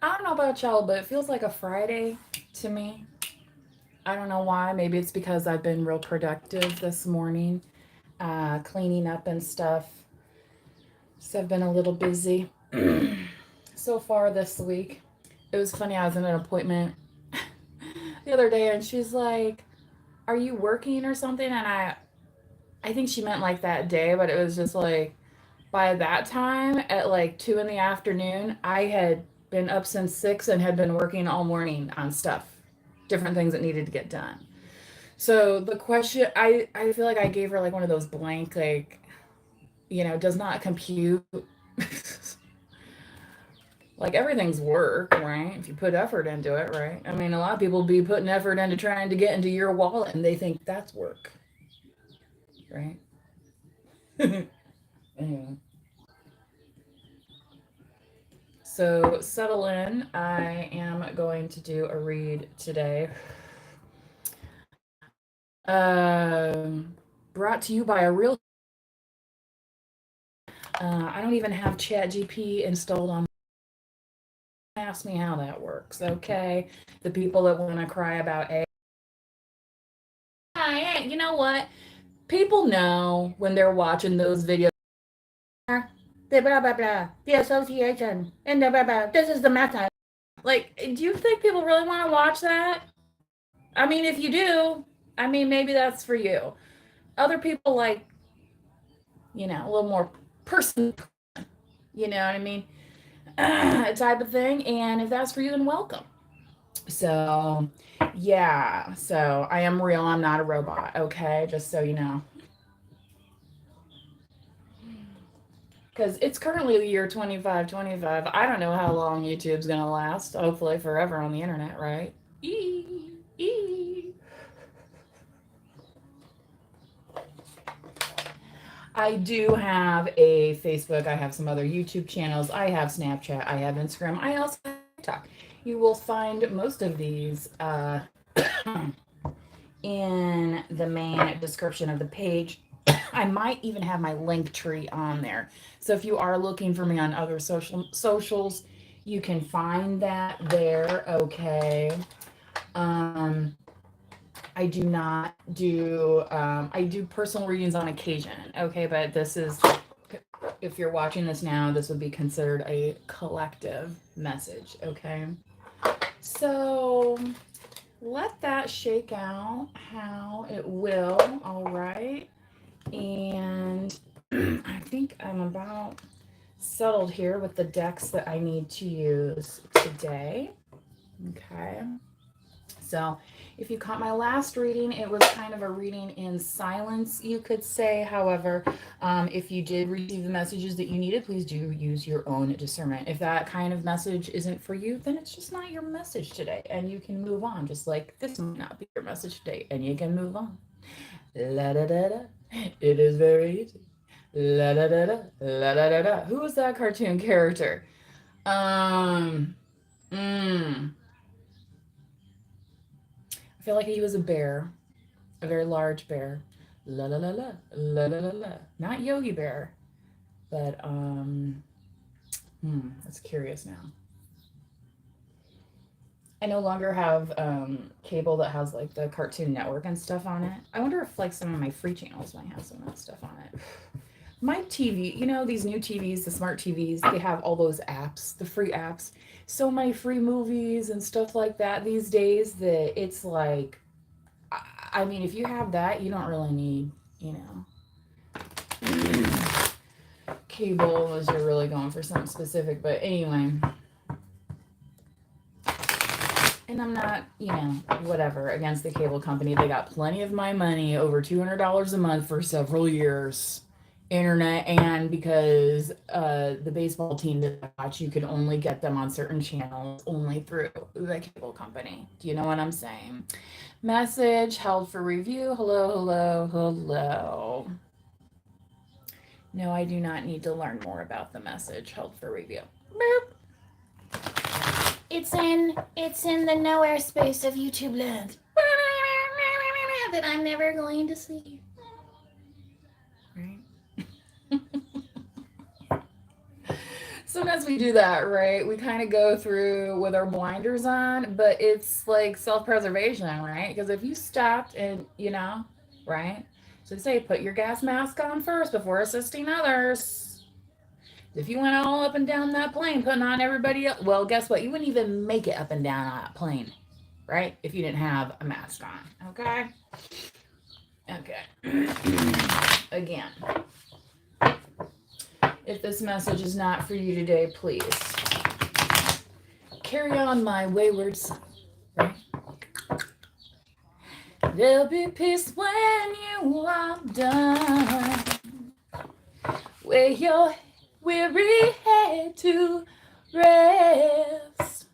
I don't know about y'all, but it feels like a Friday to me. I don't know why. Maybe it's because I've been real productive this morning, cleaning up and stuff. So I've been a little busy so far this week. It was funny. I was in an appointment the other day, and she's like, "Are you working or something?" And I think she meant like that day, but it was just like by that time at like 2 in the afternoon, I had been up since 6 and had been working all morning on stuff, different things that needed to get done. So the question, I feel like I gave her like one of those blank, like, does not compute. Like everything's work, right? If you put effort into it, right? I mean, a lot of people be putting effort into trying to get into your wallet and they think that's work, right? Anyway, so settle in. I am going to do a read today. Brought to you by a real. I don't even have ChatGPT installed on. Ask me how that works, okay? The people that want to cry about AI. You know what? People know when they're watching those videos. The blah blah blah, the association, and the blah blah. This is the method. Like, do you think people really want to watch that? I mean, if you do, I mean, maybe that's for you. Other people like, a little more person, you know what I mean? Type of thing. And if that's for you, then welcome. So, yeah. So I am real. I'm not a robot. Okay, just so you know. Because it's currently the year 2525. I don't know how long YouTube's gonna last. Hopefully forever on the internet, right? Eee, eee. I do have a Facebook. I have some other YouTube channels. I have Snapchat. I have Instagram. I also have TikTok. You will find most of these in the main description of the page. I might even have my link tree on there. So if you are looking for me on other socials, you can find that there. Okay. Um, I do not do. I do personal readings on occasion. Okay, but this is, if you're watching this now, this would be considered a collective message. Okay. So let that shake out how it will. All right. And I think I'm about settled here with the decks that I need to use today. Okay. So if you caught my last reading, it was kind of a reading in silence, you could say. However, if you did receive the messages that you needed, please do use your own discernment. If that kind of message isn't for you, then it's just not your message today, and you can move on. Just like this might not be your message today, and you can move on. La da da da. It is very easy. La da da da. La da da da. Who was that cartoon character? Um. Mm, I feel like he was a bear, a very large bear. La la la la la la la la. Not Yogi Bear, but that's curious now. I no longer have cable that has like the Cartoon Network and stuff on it. I wonder if like some of my free channels might have some of that stuff on it. My TV, these new TVs, the smart TVs, they have all those apps, the free apps. So many free movies and stuff like that these days that it's like, I mean, if you have that, you don't really need, cable unless you're really going for something specific. But anyway, and I'm not, whatever, against the cable company. They got plenty of my money, over $200 a month for several years. Internet, and because the baseball team that I watch, you can only get them on certain channels only through the cable company. Do you know what I'm saying? Message held for review. Hello, hello, hello. No, I do not need to learn more about the message held for review. Boop. It's in the nowhere space of YouTube land that I'm never going to see. Right? Sometimes we do that, right? We kind of go through with our blinders on, but it's like self-preservation, right? Because if you stopped and, right? So they say put your gas mask on first before assisting others. If you went all up and down that plane putting on everybody else, well, guess what? You wouldn't even make it up and down on that plane, right? If you didn't have a mask on. Okay? Okay. Again, if this message is not for you today, please carry on, my wayward son, right? There'll be peace when you are done. Where your weary head to rest.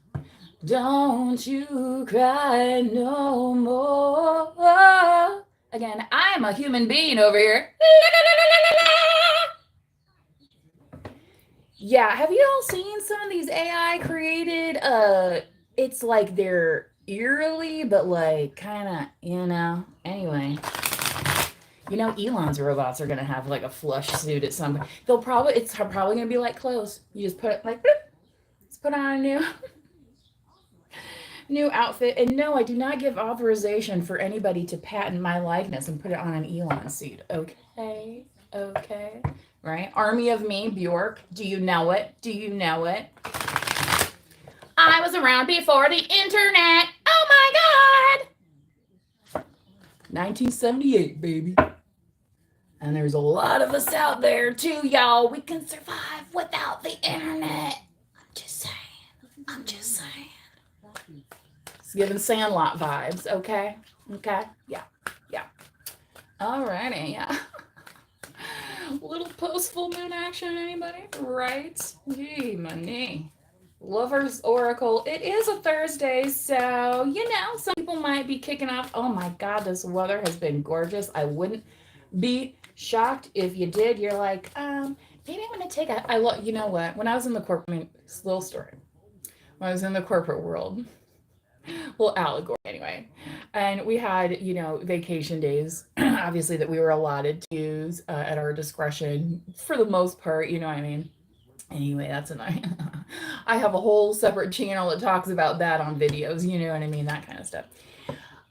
Don't you cry no more. Again, I am a human being over here. Yeah, have you all seen some of these AI created? It's like they're eerily, but like kind of, Anyway, Elon's robots are gonna have like a flush suit at some point. It's probably gonna be like clothes. You just put it like, let's put on a new outfit. And no, I do not give authorization for anybody to patent my likeness and put it on an Elon suit. Okay. Right? Army of me, Bjork. Do you know it? I was around before the internet. Oh my God. 1978, baby. And there's a lot of us out there too, y'all. We can survive without the internet. I'm just saying. It's giving Sandlot vibes, okay? Yeah. Alrighty, yeah. Little post full moon action, anybody? Right? Gee, my knee. Lover's Oracle. It is a Thursday, so some people might be kicking off. Oh my God, this weather has been gorgeous. I wouldn't be shocked if you did. You're like, maybe I'm gonna take you know what? When I was in the corporate, little story. When I was in the corporate world, well, allegory anyway, and we had vacation days obviously that we were allotted to use at our discretion for the most part, you know what I mean. Anyway, that's annoying. I have a whole separate channel that talks about that on videos, you know what I mean, that kind of stuff.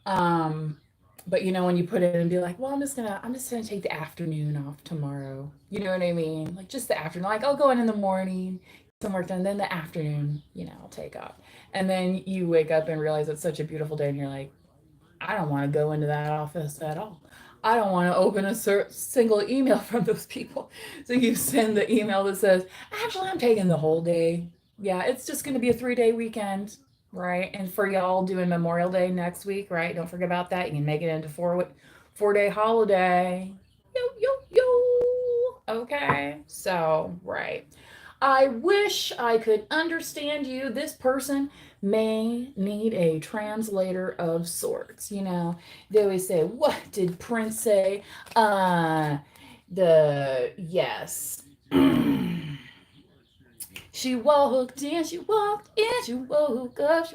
But when you put it in and be like, well, I'm just gonna take the afternoon off tomorrow, you know what I mean, like just the afternoon, like I'll go in the morning, some work done, then the afternoon, I'll take off. And then you wake up and realize it's such a beautiful day and you're like, I don't want to go into that office at all. I don't want to open a single email from those people. So you send the email that says, actually, I'm taking the whole day. Yeah, it's just going to be a 3-day weekend, right? And for y'all doing Memorial Day next week, right? Don't forget about that. You can make it into 4-day holiday. Yo. Okay. So, right. I wish I could understand you. This person may need a translator of sorts. They always say, what did Prince say? Yes. She walked in, she woke up.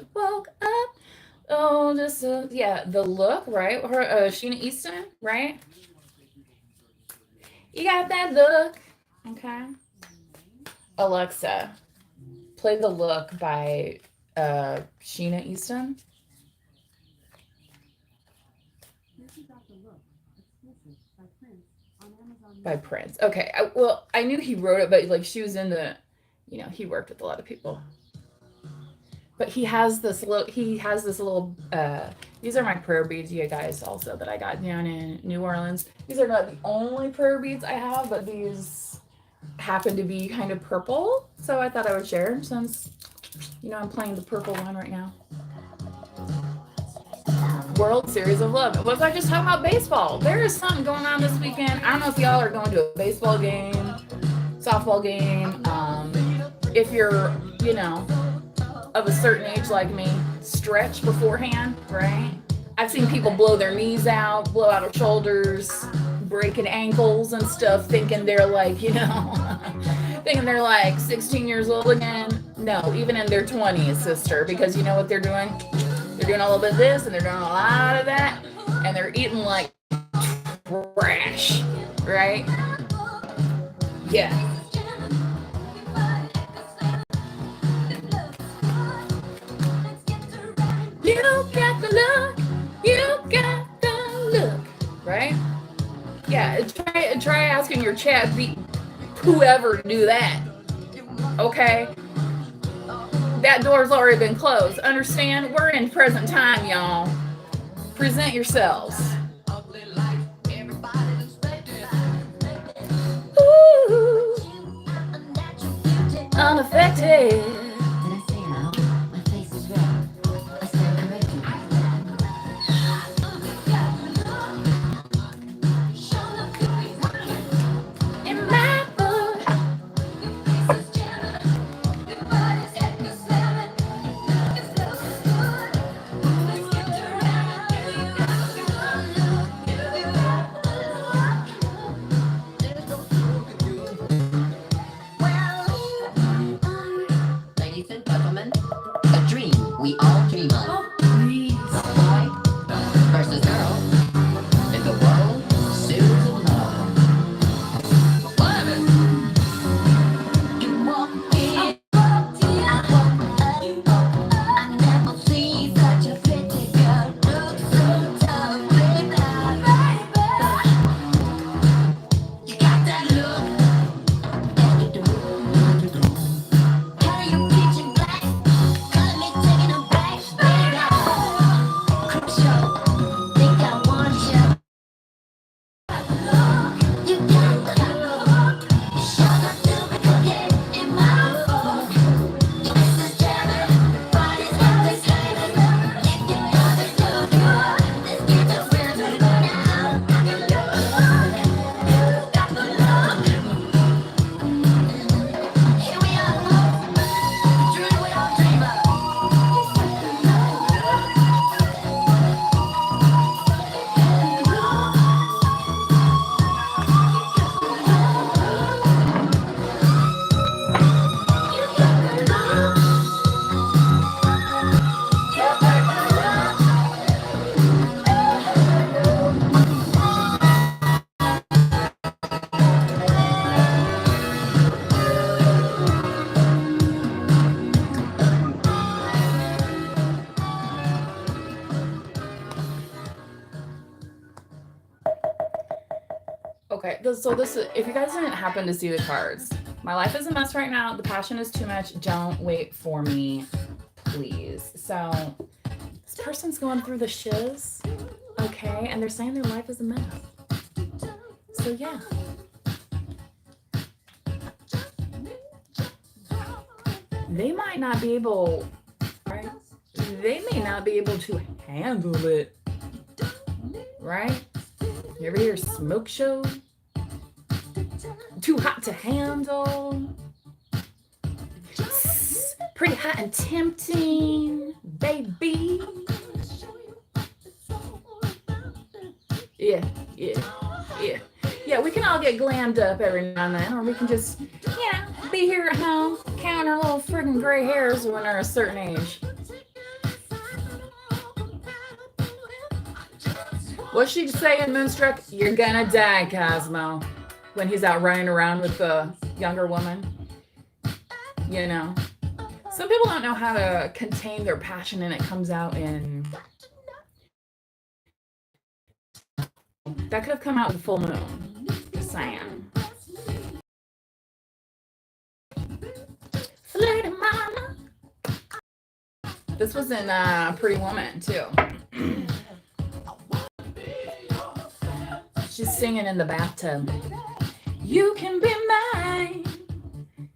Oh, the look, right? Her, Sheena Easton, right? You got that look. Okay. Alexa, play The Look by Sheena Easton. By Prince. Okay. I knew he wrote it, but like she was in the, he worked with a lot of people. But he has this little, these are my prayer beads, you guys, also that I got down in New Orleans. These are not the only prayer beads I have, but these happen to be kind of purple, so I thought I would share since I'm playing the purple one right now. World Series of Love. Was I just talking about baseball? There is something going on this weekend. I don't know if y'all are going to a baseball game, softball game. If you're of a certain age like me, stretch beforehand, right? I've seen people blow their knees out, blow out their shoulders, breaking ankles and stuff, thinking they're like, thinking they're like 16 years old again. No, even in their 20s, sister, because you know what they're doing? They're doing a little bit of this and they're doing a lot of that, and they're eating like trash, right? Yeah. your chat be whoever do that. Okay? That door's already been closed. Understand? We're in present time, y'all. Present yourselves. Ooh, unaffected. In my book. Ladies and gentlemen, a dream we all dream of. Oh, please. Boy versus girl in the world soon to love. You walk in, I never seen such a pretty girl look so tough, baby. You got that look, and you do. Carry your kitchen black, got me taking a back, baby. Crucial, think I want you. You got that look, shut up to me cooking in my book. This is Jerry, body's got this kind of if you ever do good, let's get to where we go now. You got the look, here we are, dream we all dream of. Okay, so this is, if you guys didn't happen to see the cards, my life is a mess right now. The passion is too much. Don't wait for me, please. So this person's going through the shiz, okay, and they're saying their life is a mess. So yeah. They might not be able, right? They may not be able to handle it, right? You ever hear smoke show? Too hot to handle. Pretty hot and tempting, baby. Yeah. Yeah, we can all get glammed up every now and then, or we can just, be here at home, counting our little friggin' gray hairs when they're a certain age. What's she saying, Moonstruck? You're gonna die, Cosmo. When he's out running around with the younger woman. You know. Some people don't know how to contain their passion and it comes out in... That could have come out in full moon. Just saying. Flirty mama. This was in Pretty Woman, too. She's singing in the bathtub. You can be mine.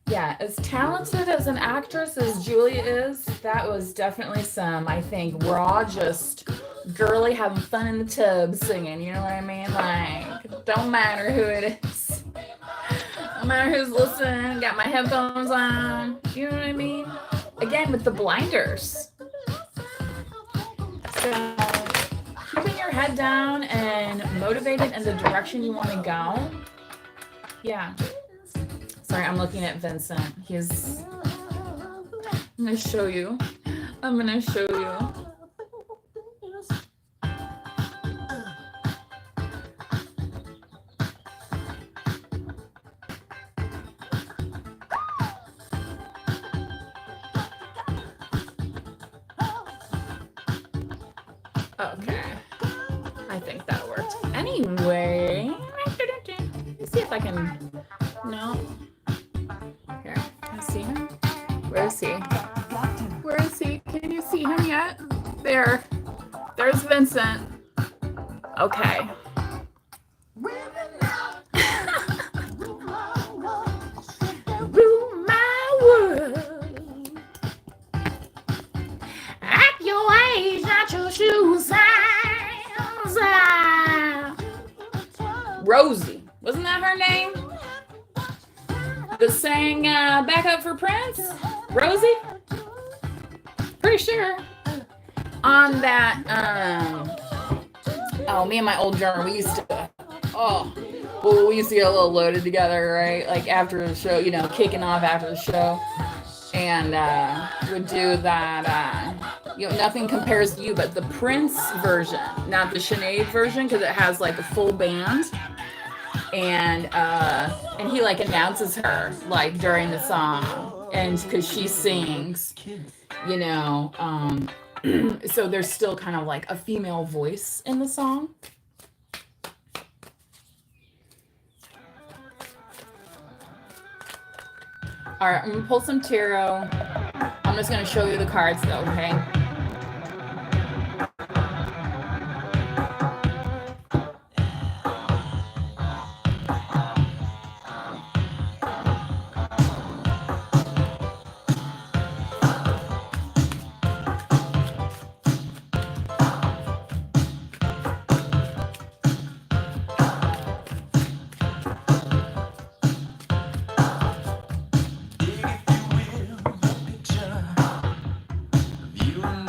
Yeah, as talented as an actress as Julia is, that was definitely some, I think, raw, just girly having fun in the tub singing. You know what I mean? Like, don't matter who it is. Don't matter who's listening. Got my headphones on. You know what I mean? Again, with the blinders. So, keeping your head down and motivated in the direction you want to go. Yeah. Sorry, I'm looking at Vincent. I'm going to show you. Okay. I think that worked. Anyway, let's see if I I can. No. Here. Can I see him? Where is he? Where is he? Can you see him yet? There. There's Vincent. Okay. Rule my world. At your age, not your shoe size. Rosie. Wasn't that her name? The sang backup for Prince? Rosie? Pretty sure. On that, me and my old drummer, we used to, we used to get a little loaded together, right? Like after the show, kicking off after the show. And would do that, Nothing Compares to You, but the Prince version, not the Sinead version, because it has like a full band. And he like announces her like during the song, and because she sings, so there's still kind of like a female voice in the song. All right, I'm gonna pull some tarot. I'm just gonna show you the cards though, okay? You and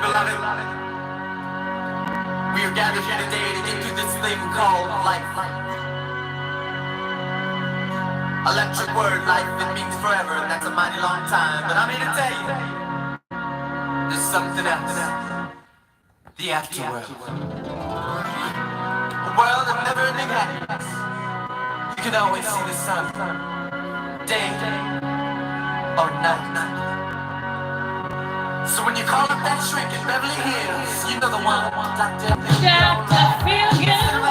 beloved, we are gathered here today to get through this thing called life. Electric word, life, it means forever, and that's a mighty long time. But I'm here to tell you, there's something else. The afterworld. A world of never-ending happiness. You can always see the sun, day or night. So when you call up that shrink in Beverly Hills, you know the one, Dr. Feel good.